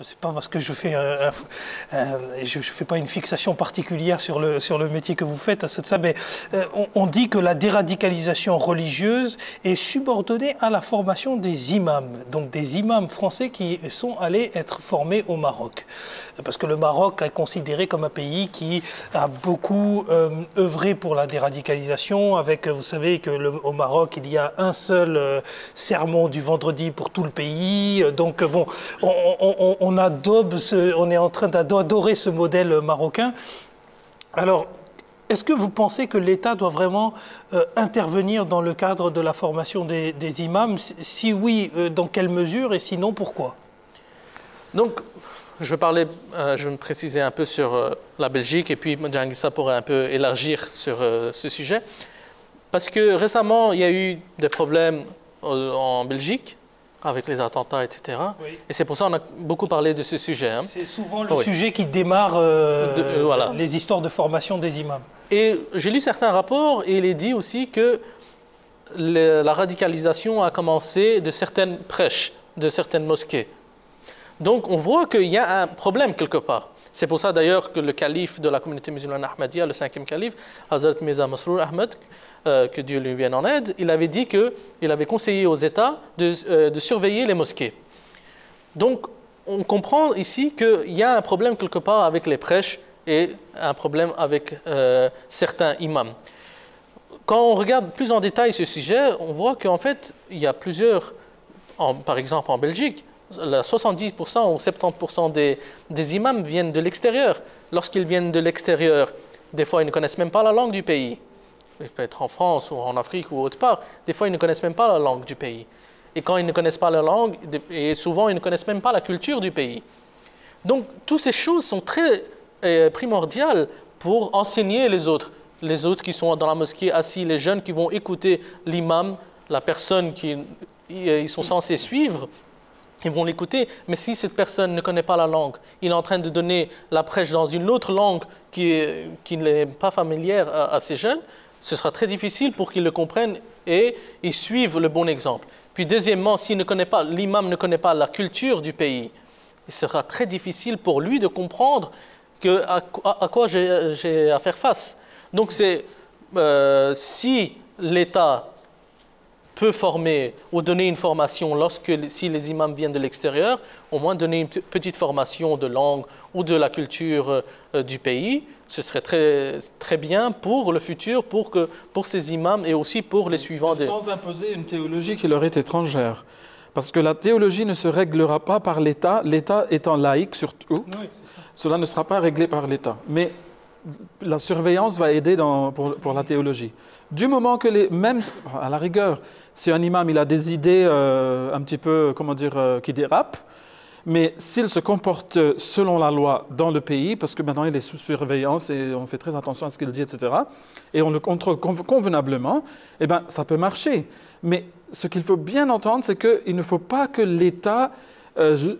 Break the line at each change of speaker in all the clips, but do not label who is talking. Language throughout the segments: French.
C'est pas parce que je fais je fais pas une fixation particulière sur le métier que vous faites à ça, mais on dit que la déradicalisation religieuse est subordonnée à la formation des imams, donc des imams français qui sont allés être formés au Maroc, parce que le Maroc est considéré comme un pays qui a beaucoup œuvré pour la déradicalisation. Avec, vous savez que au Maroc il y a un seul sermon du vendredi pour tout le pays, donc bon. On est en train d'adorer ce modèle marocain. Alors, est-ce que vous pensez que l'État doit vraiment intervenir dans le cadre de la formation des imams? Si oui, dans quelle mesure, et sinon, pourquoi?
Donc, je vais me préciser un peu sur la Belgique, et puis Djangissa pourrait un peu élargir sur ce sujet. Parce que récemment, il y a eu des problèmes en Belgique, avec les attentats, etc. Oui. Et c'est pour ça qu'on a beaucoup parlé de ce sujet. Hein.
C'est souvent le sujet qui démarre voilà, les histoires de formation des imams.
Et j'ai lu certains rapports et il est dit aussi que la radicalisation a commencé de certaines prêches, de certaines mosquées. Donc on voit qu'il y a un problème quelque part. C'est pour ça d'ailleurs que le calife de la communauté musulmane Ahmadiyya, le 5e calife, Hazrat Mirza Masroor Ahmad, que Dieu lui vienne en aide, il avait dit qu'il avait conseillé aux États de surveiller les mosquées. Donc, on comprend ici qu'il y a un problème quelque part avec les prêches et un problème avec certains imams. Quand on regarde plus en détail ce sujet, on voit qu'en fait, il y a plusieurs, par exemple en Belgique, 70% ou 70% des imams viennent de l'extérieur. Lorsqu'ils viennent de l'extérieur, des fois, ils ne connaissent même pas la langue du pays. Il peut être en France ou en Afrique ou autre part. Des fois, ils ne connaissent même pas la langue du pays. Et quand ils ne connaissent pas la langue, et souvent, ils ne connaissent même pas la culture du pays. Donc, toutes ces choses sont très primordiales pour enseigner les autres qui sont dans la mosquée assis, les jeunes qui vont écouter l'imam, la personne qu'ils sont censés suivre. Ils vont l'écouter, mais si cette personne ne connaît pas la langue, il est en train de donner la prêche dans une autre langue qui n'est pas familière à ces jeunes, ce sera très difficile pour qu'ils le comprennent et ils suivent le bon exemple. Puis deuxièmement, si l'imam ne connaît pas la culture du pays, il sera très difficile pour lui de comprendre à quoi j'ai à faire face. Donc si l'État peut former ou donner une formation si les imams viennent de l'extérieur, au moins donner une petite formation de langue ou de la culture du pays, ce serait très, très bien pour le futur, pour ces imams et aussi pour les suivants.
Sans imposer une théologie qui leur est étrangère. Parce que la théologie ne se réglera pas par l'État, l'État étant laïque surtout. Oui, cela ne sera pas réglé par l'État. Mais la surveillance va aider pour la théologie. Du moment que même à la rigueur, si un imam il a des idées un petit peu, comment dire, qui dérapent, mais s'il se comporte selon la loi dans le pays, parce que maintenant il est sous surveillance et on fait très attention à ce qu'il dit, etc., et on le contrôle convenablement, eh bien, ça peut marcher. Mais ce qu'il faut bien entendre, c'est qu'il ne faut pas que l'État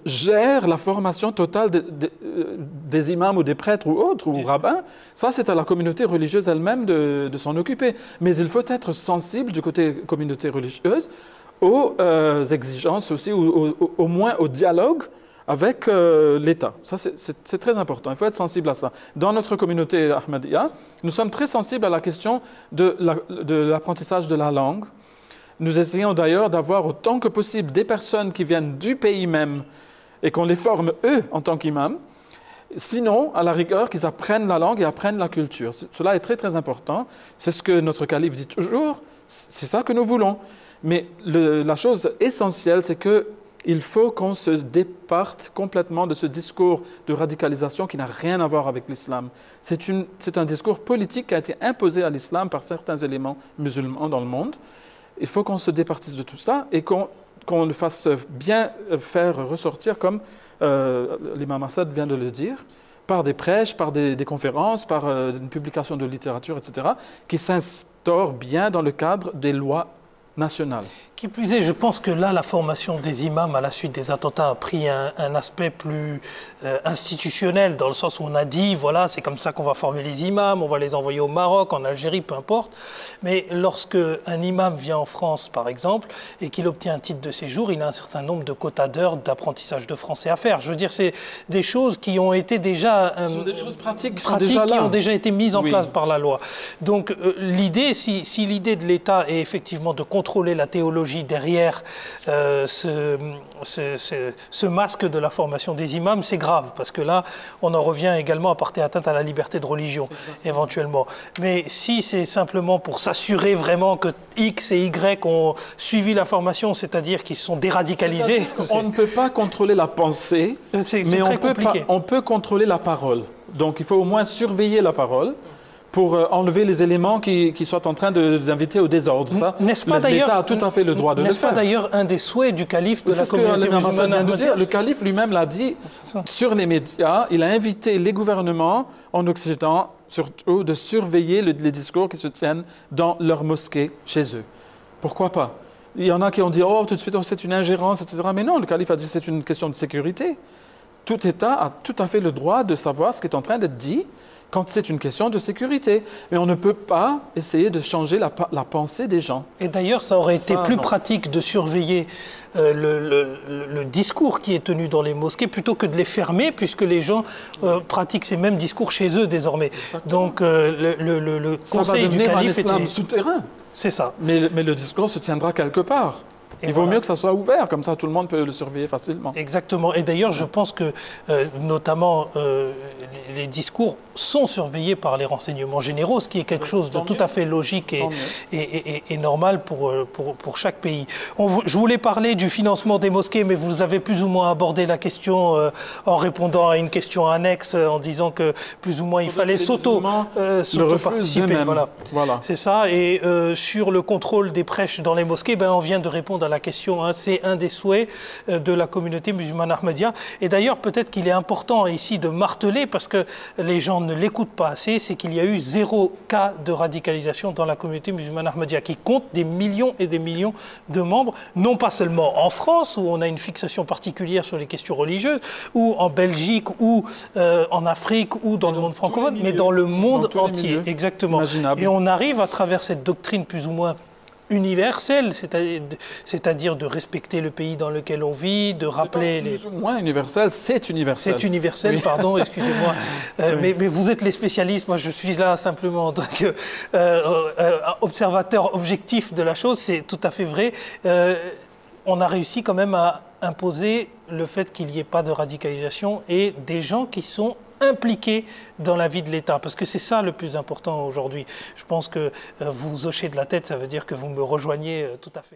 gère la formation totale des imams ou des prêtres ou autres, ou rabbins. Ça, c'est à la communauté religieuse elle-même de s'en occuper. Mais il faut être sensible du côté communauté religieuse aux exigences aussi, ou au moins au dialogue avec l'État. Ça, c'est très important. Il faut être sensible à ça. Dans notre communauté Ahmadiyya, nous sommes très sensibles à la question de l'apprentissage de la langue. Nous essayons d'ailleurs d'avoir autant que possible des personnes qui viennent du pays même et qu'on les forme eux en tant qu'imams. Sinon, à la rigueur, qu'ils apprennent la langue et apprennent la culture. Cela est très très important. C'est ce que notre calife dit toujours. C'est ça que nous voulons. Mais la chose essentielle, c'est qu'il faut qu'on se départe complètement de ce discours de radicalisation qui n'a rien à voir avec l'islam. C'est un discours politique qui a été imposé à l'islam par certains éléments musulmans dans le monde. Il faut qu'on se départisse de tout cela et qu'on le fasse bien faire ressortir, comme l'imam Assad vient de le dire, par des prêches, par des conférences, par une publication de littérature, etc., qui s'instaurent bien dans le cadre des lois national.
Qui plus est, je pense que là, la formation des imams à la suite des attentats a pris un aspect plus institutionnel, dans le sens où on a dit, voilà, c'est comme ça qu'on va former les imams, on va les envoyer au Maroc, en Algérie, peu importe. Mais lorsque un imam vient en France, par exemple, et qu'il obtient un titre de séjour, il a un certain nombre de quotas d'heures d'apprentissage de français à faire. Je veux dire, c'est des choses qui ont été déjà...
Ce sont des choses pratiques
qui ont déjà été mises en
Oui.
place par la loi. Donc l'idée, si l'idée de l'État est effectivement de contrôler la théologie derrière ce masque de la formation des imams, c'est grave, parce que là, on en revient également à porter atteinte à la liberté de religion, éventuellement. Mais si c'est simplement pour s'assurer vraiment que X et Y ont suivi la formation, c'est-à-dire qu'ils sont déradicalisés...
On ne peut pas contrôler la pensée, mais on peut contrôler la parole. Donc il faut au moins surveiller la parole, pour enlever les éléments qui soient en train d'inviter au désordre. Ça, l'État a tout à fait le droit de le faire.
N'est-ce pas d'ailleurs un des souhaits du calife de la communauté musulmane Ahmadiyya ?
Le calife lui-même l'a dit sur les médias, il a invité les gouvernements en Occident surtout de surveiller les discours qui se tiennent dans leurs mosquées chez eux. Pourquoi pas ? Il y en a qui ont dit « Oh, tout de suite, c'est une ingérence, etc. » Mais non, le calife a dit « C'est une question de sécurité. » Tout État a tout à fait le droit de savoir ce qui est en train d'être dit quand c'est une question de sécurité. Mais on ne peut pas essayer de changer la pensée des gens.
Et d'ailleurs, ça aurait été plus pratique de surveiller le discours qui est tenu dans les mosquées plutôt que de les fermer, puisque les gens pratiquent ces mêmes discours chez eux désormais. Exactement. Donc le conseil du calife
un islam souterrain.
C'est ça.
Mais le discours se tiendra quelque part. Il vaut mieux que ça soit ouvert, comme ça tout le monde peut le surveiller facilement.
Exactement. Et d'ailleurs, je pense que notamment les discours sont surveillés par les renseignements généraux, ce qui est quelque chose de tout à fait logique et normal pour chaque pays. Je voulais parler du financement des mosquées, mais vous avez plus ou moins abordé la question en répondant à une question annexe, en disant que plus ou moins il fallait s'auto-participer. Voilà. C'est ça. Et sur le contrôle des prêches dans les mosquées, on vient de répondre à la question. C'est un des souhaits de la communauté musulmane Ahmadiyya. Et d'ailleurs, peut-être qu'il est important ici de marteler, parce que les gens ne l'écoutent pas assez, c'est qu'il y a eu 0 cas de radicalisation dans la communauté musulmane Ahmadiyya, qui compte des millions et des millions de membres, non pas seulement en France, où on a une fixation particulière sur les questions religieuses, ou en Belgique, ou en Afrique, ou dans le monde francophone, mais dans le monde entier. Exactement.
Imaginable.
Et on arrive à travers cette doctrine plus ou moins universelle, c'est-à-dire de respecter le pays dans lequel on vit, de rappeler
les... Plus ou moins universel, c'est universel.
C'est universel, oui. Pardon, excusez-moi. Mais vous êtes les spécialistes, moi je suis là simplement en tant qu'observateur objectif de la chose, c'est tout à fait vrai. On a réussi quand même à imposer le fait qu'il n'y ait pas de radicalisation et des gens qui sont impliqués dans la vie de l'État, parce que c'est ça le plus important aujourd'hui. Je pense que vous hochez de la tête, ça veut dire que vous me rejoignez tout à fait.